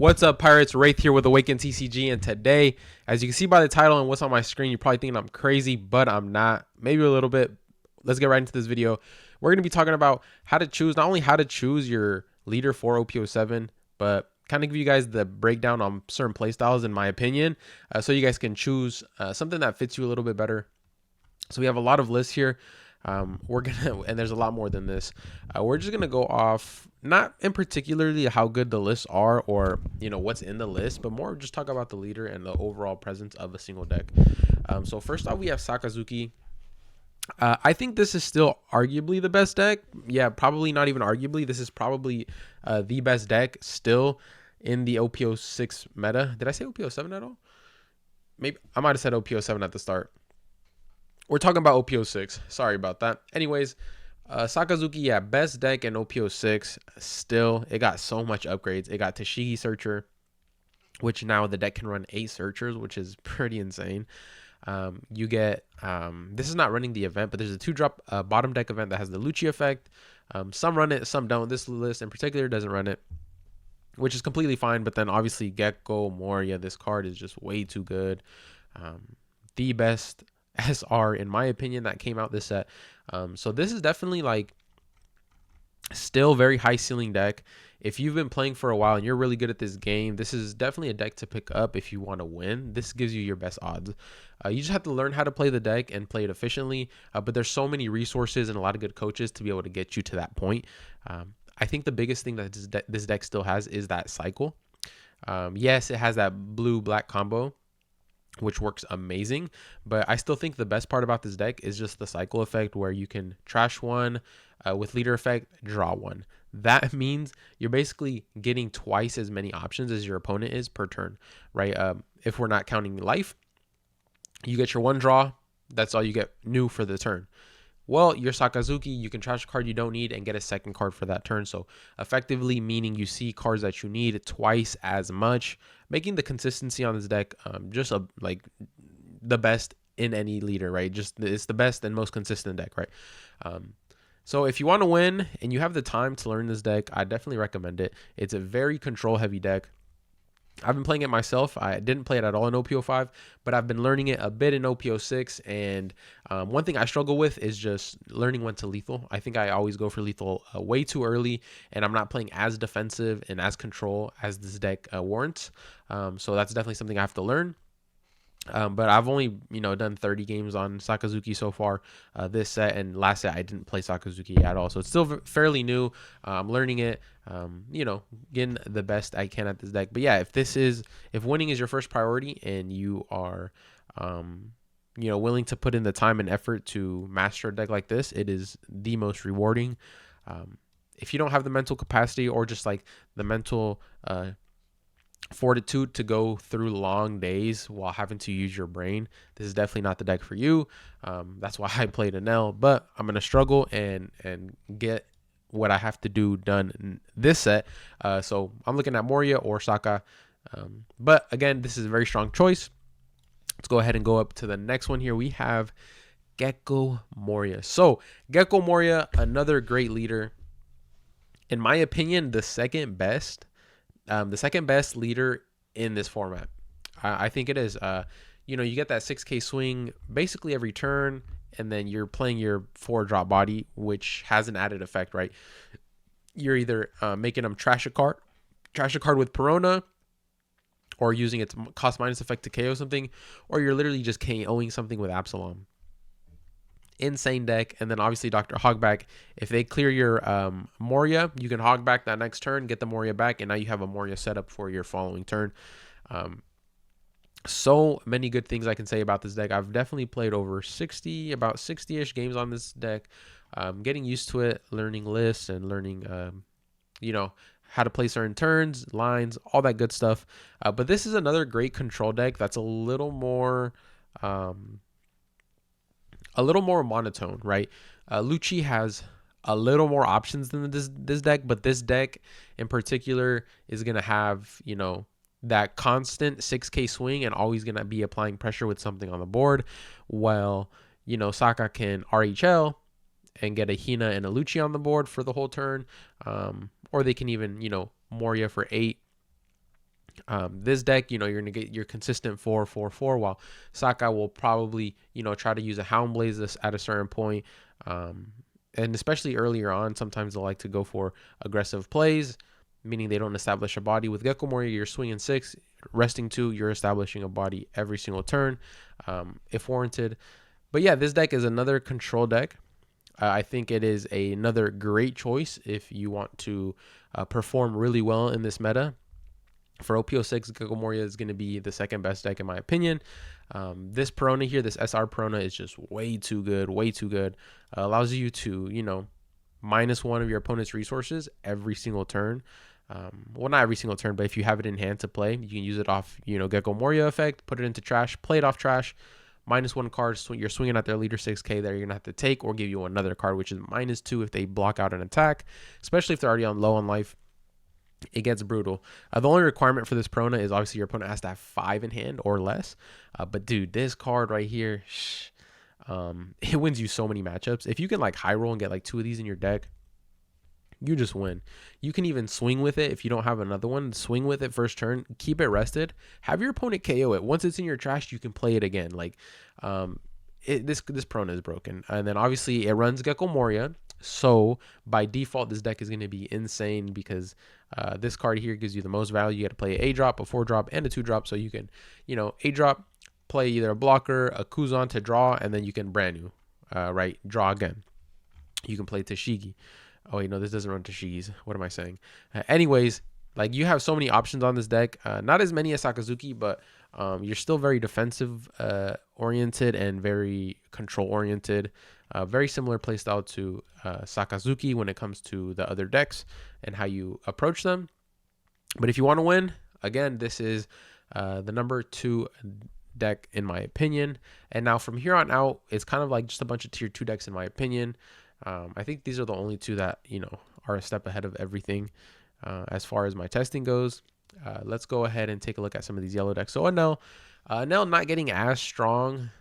What's up, Pirates? Wraith here with Awaken TCG, and today, as you can see by the title and what's on my screen, you're probably thinking I'm crazy, but I'm not. Maybe a little bit. Let's get right into this video. We're going to be talking about how to choose, not only how to choose your leader for OP07, but kind of give you guys the breakdown on certain playstyles, in my opinion, so you guys can choose something that fits you a little bit better. So we have a lot of lists here. And there's a lot more than this. We're just gonna go off, not in particularly how good the lists are or what's in the list, but more just talk about the leader and the overall presence of a single deck. So first off, we have Sakazuki. I think this is still arguably the best deck. Yeah, probably not even arguably. This is probably the best deck still in the OP06 meta. Did I say OP07 at all? Maybe I might have said OP07 at the start. We're talking about OP06. Sorry about that. Anyways, Sakazuki, yeah, best deck in OP06. Still, it got so much upgrades. It got Tashigi Searcher, which now the deck can run 8 Searchers, which is pretty insane. You get, this is not running the event, but there's a 2-drop bottom deck event that has the Lucci effect. Some run it, some don't. This list in particular doesn't run it, which is completely fine. But then obviously Gecko Moria, this card is just way too good. The best SR in my opinion that came out this set. So this is definitely like still very high ceiling deck. If you've been playing for a while and you're really good at this game, this is definitely a deck to pick up if you want to win. This gives you your best odds. You just have to learn how to play the deck and play it efficiently, but there's so many resources and a lot of good coaches to be able to get you to that point. I think the biggest thing that this deck still has is that cycle. Yes, it has that blue-black combo, which works amazing, but I still think the best part about this deck is just the cycle effect, where you can trash one with leader effect, draw one. That means you're basically getting twice as many options as your opponent is per turn, right? If we're not counting life, you get your one draw. That's all you get new for the turn. Well, your Sakazuki, you can trash a card you don't need and get a second card for that turn. So effectively meaning you see cards that you need twice as much, making the consistency on this deck just like the best in any leader, right? Just it's the best and most consistent deck, right? So if you want to win and you have the time to learn this deck, I definitely recommend it. It's a very control heavy deck. I've been playing it myself. I didn't play it at all in OP05, but I've been learning it a bit in OP06. And one thing I struggle with is just learning when to lethal. I think I always go for lethal way too early, and I'm not playing as defensive and as control as this deck warrants. So that's definitely something I have to learn. But I've only, done 30 games on Sakazuki so far this set, and last set I didn't play Sakazuki at all. So it's still fairly new. I'm learning it, getting the best I can at this deck. But yeah, if winning is your first priority and you are, willing to put in the time and effort to master a deck like this, it is the most rewarding. If you don't have the mental capacity or just like the mental, fortitude to go through long days while having to use your brain, this is definitely not the deck for you. That's why I played Enel, but I'm gonna struggle and get what I have to do done in this set. So I'm looking at Moria or Saka, but again, this is a very strong choice. Let's go ahead and go up to the next one here. We have Gecko Moria. So Gecko Moria, another great leader, in my opinion, the second best leader in this format. I think it is. You get that 6K swing basically every turn, and then you're playing your 4-drop body, which has an added effect, right? You're either making them trash a card with Perona, or using its cost minus effect to KO something, or you're literally just KOing something with Absalom. Insane deck. And then obviously Dr. Hogback, if they clear your Moria, you can Hogback that next turn, get the Moria back, and now you have a Moria setup for your following turn. So many good things I can say about this deck. I've definitely played over about 60-ish games on this deck. Getting used to it, learning lists and learning how to play certain turns, lines, all that good stuff. But this is another great control deck that's a little more monotone, right? Lucci has a little more options than this deck, but this deck in particular is going to have, that constant 6K swing and always going to be applying pressure with something on the board. While, Saka can RHL and get a Hina and a Lucci on the board for the whole turn. Or they can even, Moria for 8 This deck, you're gonna get your consistent 4/4/4, while Saka will probably, try to use a Hound Blaze this at a certain point. And especially earlier on, sometimes they'll like to go for aggressive plays, meaning they don't establish a body. With Gecko Moria, you're swinging 6, resting 2, you're establishing a body every single turn, if warranted. But yeah, this deck is another control deck. I think it is another great choice if you want to perform really well in this meta. For OP06, Gecko Moria is going to be the second best deck in my opinion. This Perona here, this SR Perona, is just way too good, way too good. Allows you to, minus one of your opponent's resources every single turn. Well, not every single turn, but if you have it in hand to play, you can use it off, Gecko Moria effect, put it into trash, play it off trash. Minus one card, so you're swinging at their leader 6k that you're going to have to take, or give you another card, which is -2 if they block out an attack, especially if they're already low on life. It gets brutal. The only requirement for this Perona is obviously your opponent has to have 5 in hand or less. But dude, this card right here, it wins you so many matchups. If you can like high roll and get like 2 of these in your deck, you just win. You can even swing with it if you don't have another one. Swing with it first turn, keep it rested, have your opponent KO it. Once it's in your trash, you can play it again. Like, this Perona is broken. And then obviously it runs Gecko Moria, so by default this deck is going to be insane because this card here gives you the most value. You got to play a drop, a 4-drop, and a 2-drop, so you can, a drop, play either a blocker, a Kuzan to draw, and then you can brand new, right, draw again. You can play Tashigi. Oh wait, no, this doesn't run Tashigi's. What am I saying? Anyways, like, you have so many options on this deck. Not as many as Sakazuki, but you're still very defensive oriented and very control oriented. Very similar playstyle to Sakazuki when it comes to the other decks and how you approach them. But if you want to win, again, this is the number 2 deck in my opinion. And now from here on out, it's kind of like just a bunch of tier 2 decks in my opinion. I think these are the only 2 that, are a step ahead of everything as far as my testing goes. Let's go ahead and take a look at some of these yellow decks. So Enel not getting as strong.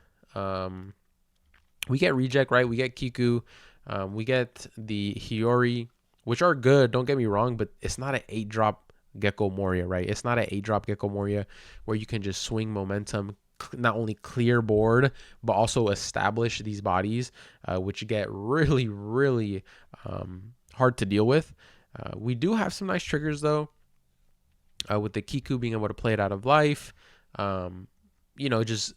We get Reject, right? We get Kiku. We get the Hiyori, which are good, don't get me wrong, but it's not an 8-drop Gecko Moria, right? It's not an 8-drop Gecko Moria where you can just swing momentum, not only clear board, but also establish these bodies, which get really, really hard to deal with. We do have some nice triggers, though, with the Kiku being able to play it out of life. Just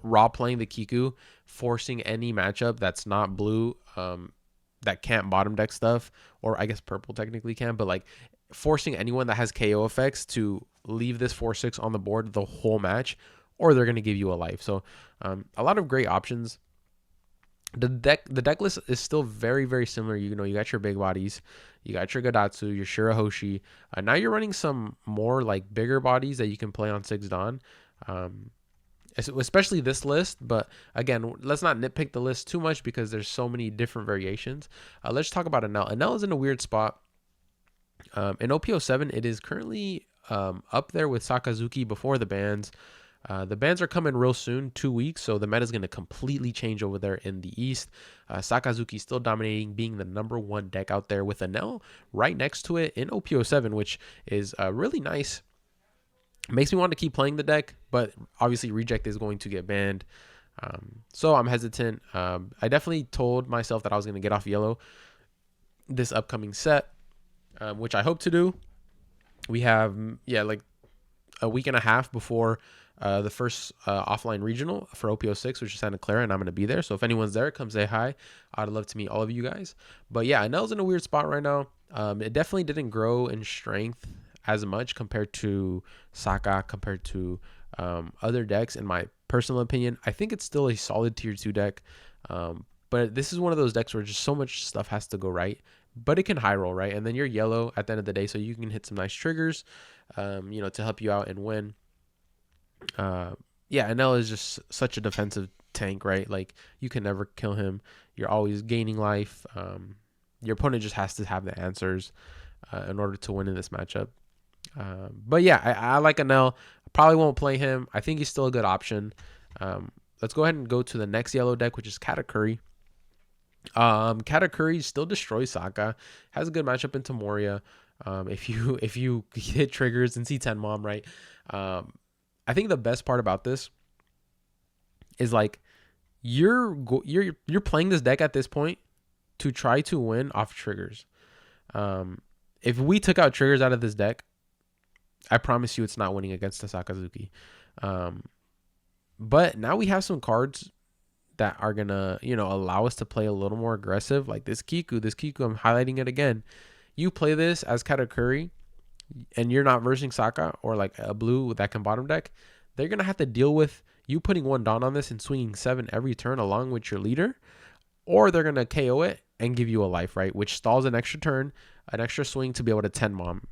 raw playing the Kiku, forcing any matchup that's not blue, that can't bottom deck stuff, or I guess purple technically can, but like forcing anyone that has KO effects to leave this 4/6 on the board the whole match, or they're going to give you a life. So a lot of great options. The deck list is still very, very similar. You got your big bodies, you got your Gadatsu, your Shirahoshi. Now you're running some more like bigger bodies that you can play on 6 Dawn. Especially this list, but again, let's not nitpick the list too much because there's so many different variations. Let's talk about Enel. Enel is in a weird spot. In OP07, it is currently up there with Sakazuki before the bans. The bans are coming real soon, 2 weeks, so the meta is going to completely change over there in the East. Sakazuki still dominating, being the number 1 deck out there with Enel right next to it in OP07, which is really nice. Makes me want to keep playing the deck, but obviously Reject is going to get banned. So I'm hesitant. I definitely told myself that I was going to get off yellow this upcoming set, which I hope to do. We have, like a week and a half before the first offline regional for OP06, which is Santa Clara, and I'm going to be there. So if anyone's there, come say hi. I'd love to meet all of you guys. But yeah, Enel's in a weird spot right now. It definitely didn't grow in strength as much compared to Saka, compared to other decks. In my personal opinion, I think it's still a solid tier 2 deck, but this is one of those decks where just so much stuff has to go right, but it can high roll, right? And then you're yellow at the end of the day, so you can hit some nice triggers to help you out and win. Enel is just such a defensive tank, right? Like, you can never kill him. You're always gaining life. Your opponent just has to have the answers in order to win in this matchup. But yeah, I like Enel. I probably won't play him. I think he's still a good option. Let's go ahead and go to the next yellow deck, which is Katakuri. Katakuri still destroys Saka. Has a good matchup into Moria. if you hit triggers and C10 mom, right? I think the best part about this is like you're playing this deck at this point to try to win off triggers. If we took out triggers out of this deck, I promise you it's not winning against the Sakazuki. But now we have some cards that are gonna, allow us to play a little more aggressive. Like this Kiku, I'm highlighting it again. You play this as Katakuri and you're not versing Saka or like a blue that can bottom deck, they're gonna have to deal with you putting 1 Dawn on this and swinging 7 every turn along with your leader, or they're gonna KO it and give you a life, right? Which stalls an extra turn, an extra swing to be able to 10 mom.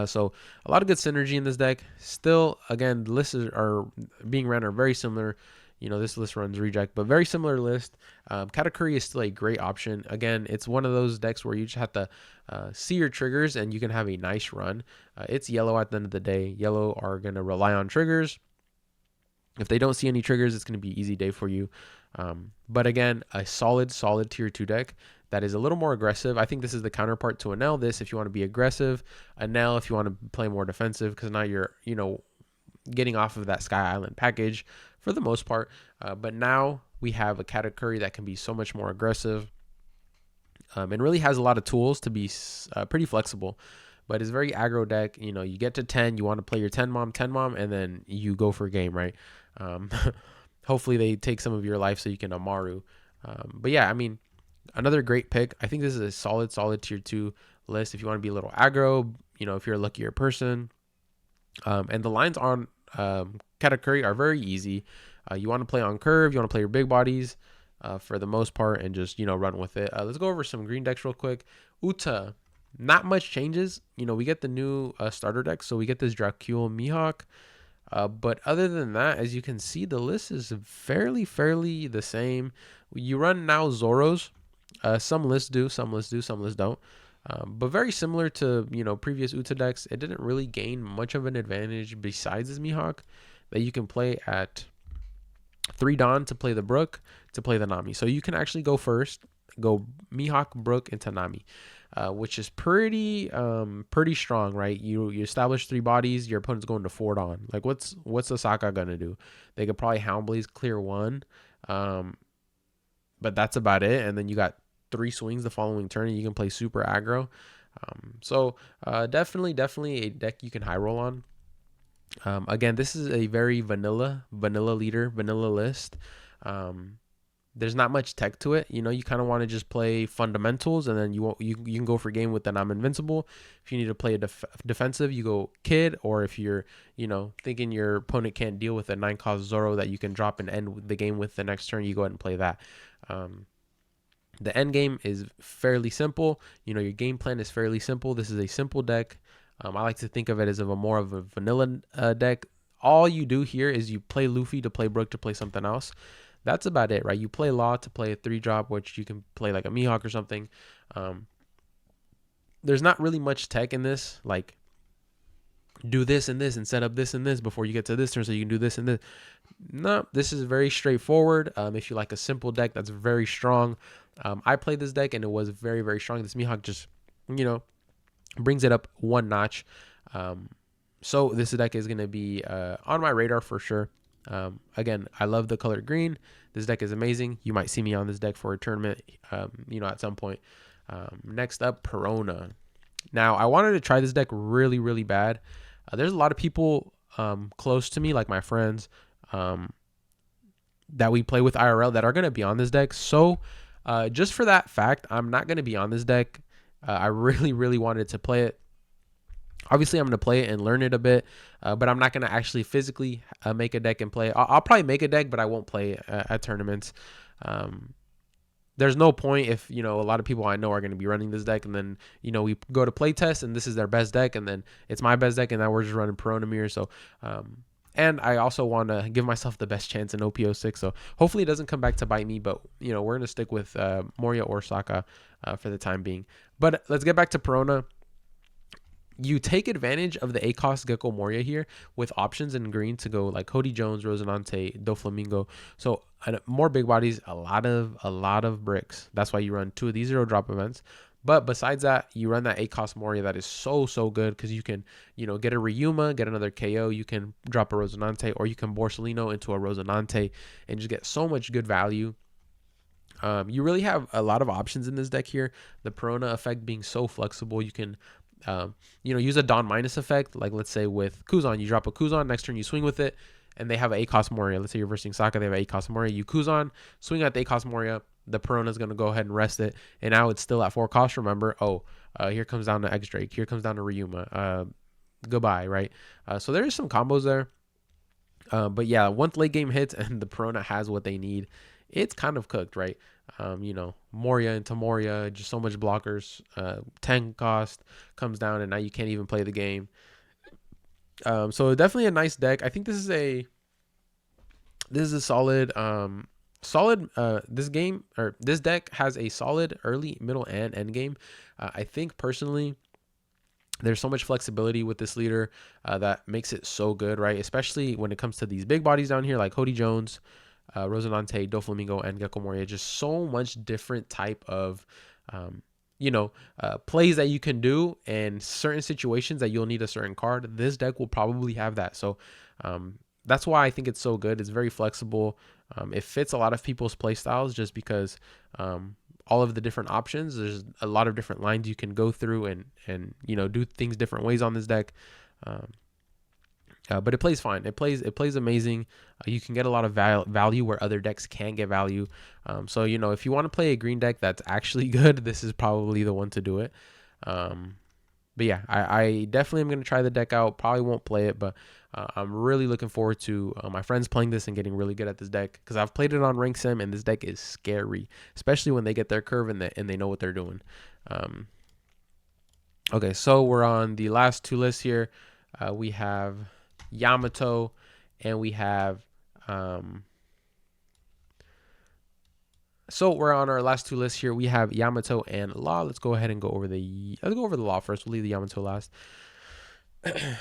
So a lot of good synergy in this deck. Still, again, the lists are being ran are very similar. This list runs reject, but very similar list. Katakuri is still a great option. Again, it's one of those decks where you just have to see your triggers and you can have a nice run. It's yellow at the end of the day. Yellow are going to rely on triggers. If they don't see any triggers, it's going to be easy day for you. But again, a solid tier 2 deck that is a little more aggressive. I think this is the counterpart to Enel. This, if you want to be aggressive, Enel, if you want to play more defensive, because now you're, getting off of that Sky Island package for the most part. But now we have a Katakuri that can be so much more aggressive and really has a lot of tools to be pretty flexible. But it's very aggro deck. You get to 10, you want to play your 10 mom, and then you go for game, right? Hopefully they take some of your life so you can Amaru. But yeah, I mean, another great pick. I think this is a solid tier 2 list if you want to be a little aggro, if you're a luckier person. And the lines on Katakuri are very easy. You want to play on curve, you want to play your big bodies for the most part, and just, run with it. Let's go over some green decks real quick. Uta, not much changes. We get the new starter deck, so we get this Dracul Mihawk. But other than that, as you can see, the list is fairly the same. You run now Zoros. Some lists do, some lists don't. But very similar to, previous Uta decks, it didn't really gain much of an advantage besides this Mihawk that you can play at 3 Dawn to play the Brook, to play the Nami. So you can actually go first, go Mihawk, Brook, into Nami, which is pretty strong, right? You establish 3 bodies, your opponent's going to 4 Dawn. Like what's the Saka gonna do? They could probably Houndblaze clear 1, but that's about it. And then you got 3 swings the following turn and you can play super aggro. So definitely a deck you can high roll on. Again, this is a very vanilla leader, vanilla list. There's not much tech to it. You kind of want to just play fundamentals, and then you can go for game with the I'm invincible. If you need to play a defensive, you go Kid, or if you're thinking your opponent can't deal with a 9-cost Zoro that you can drop and end the game with the next turn, you go ahead and play that. The end game is fairly simple. Your game plan is fairly simple. This is a simple deck. I like to think of it as more of a vanilla deck. All you do here is you play Luffy to play Brook to play something else. That's about it, right? You play Law to play a 3-drop, which you can play like a Mihawk or something. There's not really much tech in this, like do this and this and set up this and this before you get to this turn so you can do this and this. No, this is very straightforward. If you like a simple deck that's very strong, I played this deck and it was very strong. This Mihawk just, brings it up 1 notch. So this deck is going to be on my radar for sure. Again, I love the color green. This deck is amazing. You might see me on this deck for a tournament, at some point. Next up, Perona. Now, I wanted to try this deck really bad. There's a lot of people close to me, like my friends, that we play with IRL that are going to be on this deck. So just for that fact, I'm not going to be on this deck. I really wanted to play it. Obviously, I'm going to play it and learn it a bit, but I'm not going to actually physically make a deck and play it. I'll probably make a deck, but I won't play it at tournaments. There's no point if, a lot of people I know are going to be running this deck, and then, we go to play test and this is their best deck, and then it's my best deck, and now we're just running Perona Mirror. So, and I also want to give myself the best chance in OP06. So hopefully it doesn't come back to bite me, but, we're going to stick with Moria or Saka for the time being. But let's get back to Perona. You take advantage of the A-cost Gecko Moria here with options in green to go like Cody Jones, Rosinante, Doflamingo. So more big bodies, a lot of bricks. That's why you run 2 of these 0-drop events. But besides that, you run that 8 cost Moria that is so good because you can, get a Ryuma, get another KO. You can drop a Rosinante, or you can Borsalino into a Rosinante and just get so much good value. You really have a lot of options in this deck here. The Perona effect being so flexible, you can, use a Dawn minus effect. Like let's say with Kuzan, you drop a Kuzan, next turn you swing with it, and they have an 8 cost Moria. Let's say you're versing Saka, they have an 8 cost Moria. You Kuzan, swing at the 8 cost Moria. The Perona is going to go ahead and rest it, and now it's still at 4 cost. Remember, here comes down to X Drake. Here comes down to Ryuma. Goodbye, right? So there is some combos there. But yeah, once late game hits and the Perona has what they need, it's kind of cooked, right? Moria into Moria, just so much blockers. 10 cost comes down, and now you can't even play the game. So definitely a nice deck. I think this is a solid. This deck has a solid early, middle, and end game. I think personally, there's so much flexibility with this leader that makes it so good, right? Especially when it comes to these big bodies down here like Cody Jones, Rosinante, Doflamingo, and Gecko Moria. Just so much different type of, plays that you can do in certain situations that you'll need a certain card. This deck will probably have that. So that's why I think it's so good. It's very flexible. It fits a lot of people's play styles just because all of the different options. There's a lot of different lines you can go through and do things different ways on this deck. But it plays fine. It plays amazing. You can get a lot of value where other decks can't get value. So if you want to play a green deck that's actually good, this is probably the one to do it. But yeah, I definitely am going to try the deck out. Probably won't play it, but I'm really looking forward to my friends playing this and getting really good at this deck, because I've played it on Rank Sim, and this deck is scary, especially when they get their curve and they know what they're doing. Okay, so we're on the last two lists here. We have Yamato, and we have so we're on our last two lists here. We have Yamato and Law. Let's go ahead and go over the Law first. We'll leave the Yamato last.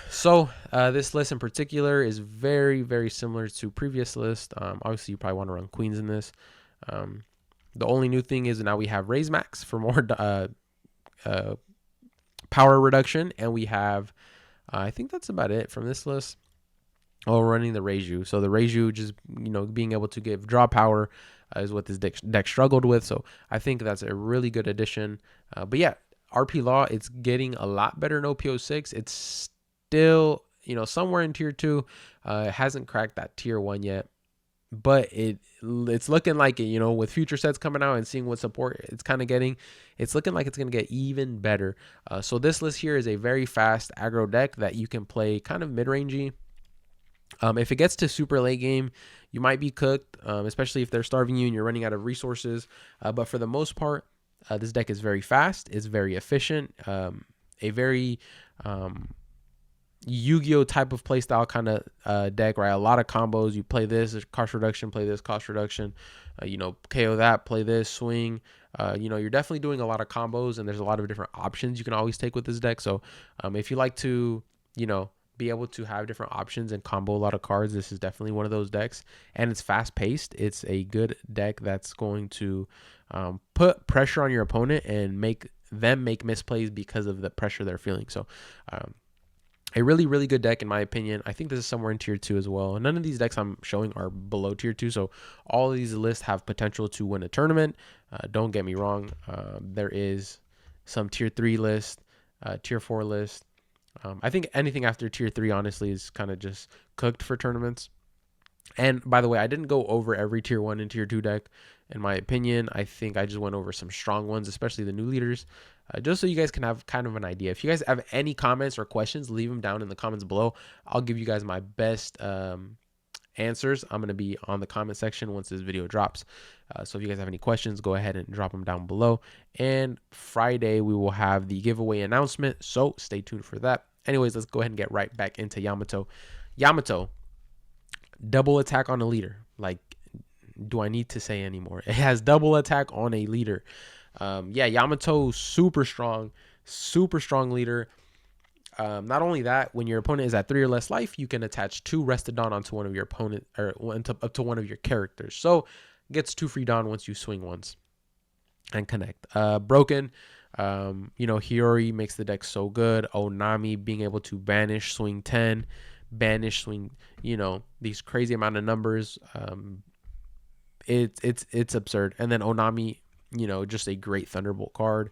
So this list in particular is very, very similar to previous list. Obviously, you probably want to run Queens in this. The only new thing is now we have Raise Max for more power reduction, and we have I think that's about it from this list. Oh, running the Reiju. So the Reiju just being able to give draw power is what this deck struggled with. So I think that's a really good addition. But yeah, RP Law, it's getting a lot better in OP06. It's still somewhere in tier 2. It hasn't cracked that tier 1 yet, but it's looking like it. With future sets coming out and seeing what support it's kind of getting, it's looking like it's going to get even better. So this list here is a very fast aggro deck that you can play kind of mid-rangey. If it gets to super late game, you might be cooked, especially if they're starving you and you're running out of resources. But for the most part, this deck is very fast. It's very efficient. A very Yu-Gi-Oh type of playstyle kind of deck, right? A lot of combos. You play this cost reduction, play this cost reduction, KO that, play this, swing. You're definitely doing a lot of combos, and there's a lot of different options you can always take with this deck. So if you like to, be able to have different options and combo a lot of cards, this is definitely one of those decks. And it's fast paced. It's a good deck that's going to put pressure on your opponent and make them make misplays because of the pressure they're feeling. So a really, really good deck in my opinion. I think this is somewhere in tier 2 as well. None of these decks I'm showing are below tier 2. So all of these lists have potential to win a tournament. Don't get me wrong. There is some tier 3 list, tier 4 list. I think anything after tier 3, honestly, is kind of just cooked for tournaments. And by the way, I didn't go over every tier 1 and tier 2 deck, in my opinion. I think I just went over some strong ones, especially the new leaders, just so you guys can have kind of an idea. If you guys have any comments or questions, leave them down in the comments below. I'll give you guys my best answers. I'm going to be on the comment section once this video drops. So if you guys have any questions, go ahead and drop them down below. And Friday, we will have the giveaway announcement, so stay tuned for that. Anyways, let's go ahead and get right back into Yamato. Yamato, double attack on a leader. Like, do I need to say anymore? It has double attack on a leader. Yeah, Yamato, super strong leader. Not only that, when your opponent is at 3 or less life, you can attach 2 Rested Dawn onto one of your opponent, or up to one of your characters. So gets 2 free Dawn once you swing once and connect. Broken. You know, Hiyori makes the deck so good. Onami being able to banish, swing 10, banish, swing, you know, these crazy amount of numbers. It's absurd. And then Onami, you know, just a great Thunderbolt card.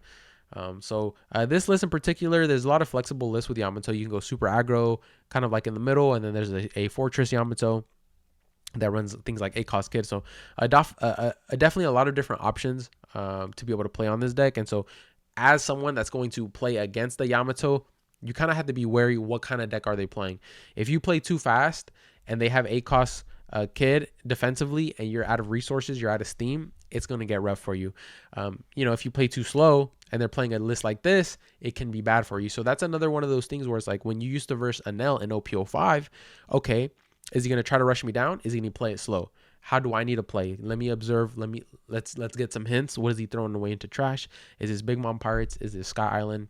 So this list in particular, there's a lot of flexible lists with Yamato. You can go super aggro, kind of like in the middle, and then there's a Fortress Yamato that runs things like ACOS Kid. So definitely a lot of different options to be able to play on this deck. And so as someone that's going to play against the Yamato, you kind of have to be wary what kind of deck are they playing. If you play too fast and they have ACOS Kid defensively and you're out of resources, you're out of steam, it's going to get rough for you. You know, if you play too slow and they're playing a list like this, it can be bad for you. So that's another one of those things where it's like when you used to verse Enel in OP05, okay, is he going to try to rush me down? Is he going to play it slow? How do I need to play? Let me observe. Let's get some hints. What is he throwing away into trash? Is this Big Mom Pirates? Is this Sky Island?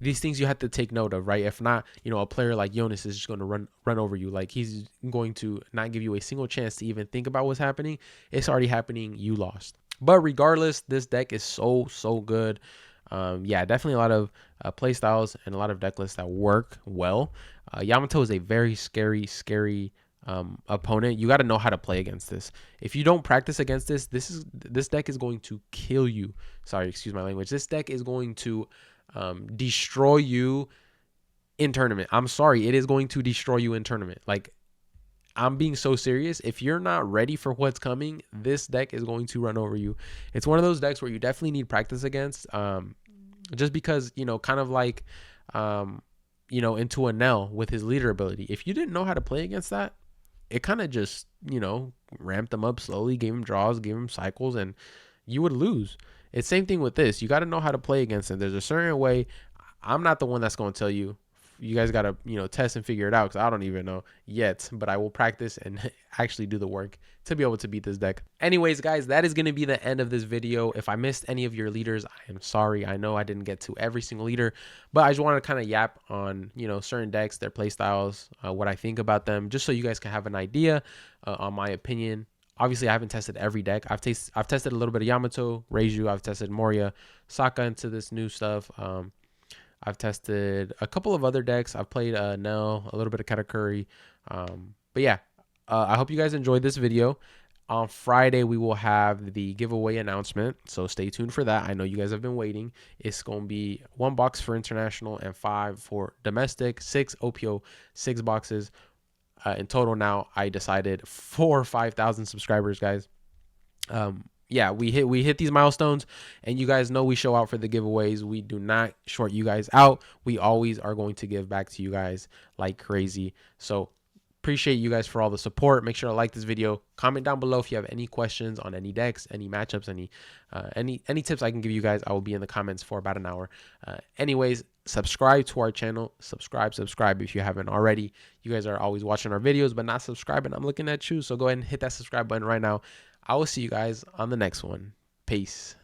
These things you have to take note of, right? If not, you know, a player like Jonas is just going to run over you. Like he's going to not give you a single chance to even think about what's happening. It's already happening. You lost. But regardless, this deck is so good. Yeah, definitely a lot of play styles and a lot of deck lists that work well. Yamato is a very scary opponent. You got to know how to play against this. If you don't practice against this deck is going to kill you. Sorry, excuse my language. This deck is going to destroy you in tournament. I'm sorry, it is going to destroy you in tournament. Like, I'm being so serious. If you're not ready for what's coming, this deck is going to run over you. It's one of those decks where you definitely need practice against, just because, you know, kind of like, you know, into Enel with his leader ability. If you didn't know how to play against that, it kind of just, you know, ramped them up slowly, gave him draws, gave him cycles, and you would lose. It's same thing with this. You got to know how to play against it. There's a certain way. I'm not the one that's going to tell you. You guys got to, you know, test and figure it out because I don't even know yet, but I will practice and actually do the work to be able to beat this deck. Anyways, guys, that is going to be the end of this video. If I missed any of your leaders, I am sorry. I know I didn't get to every single leader, but I just want to kind of yap on, you know, certain decks, their play styles, what I think about them, just so you guys can have an idea on my opinion. Obviously, I haven't tested every deck. I've tested a little bit of Yamato, Reiju. I've tested Moria, Saka into this new stuff. I've tested a couple of other decks. I've played Enel, a little bit of Katakuri. But yeah, I hope you guys enjoyed this video. On Friday, we will have the giveaway announcement, so stay tuned for that. I know you guys have been waiting. It's going to be 1 box for international and 5 for domestic, 6 OP06 boxes. In total now, I decided for 5,000 subscribers, guys. Yeah, we hit these milestones, and you guys know we show out for the giveaways. We do not short you guys out. We always are going to give back to you guys like crazy. So appreciate you guys for all the support. Make sure to like this video. Comment down below if you have any questions on any decks, any matchups, any tips I can give you guys. I will be in the comments for about an hour. Anyways, subscribe to our channel. Subscribe if you haven't already. You guys are always watching our videos but not subscribing. I'm looking at you. So go ahead and hit that subscribe button right now. I will see you guys on the next one. Peace.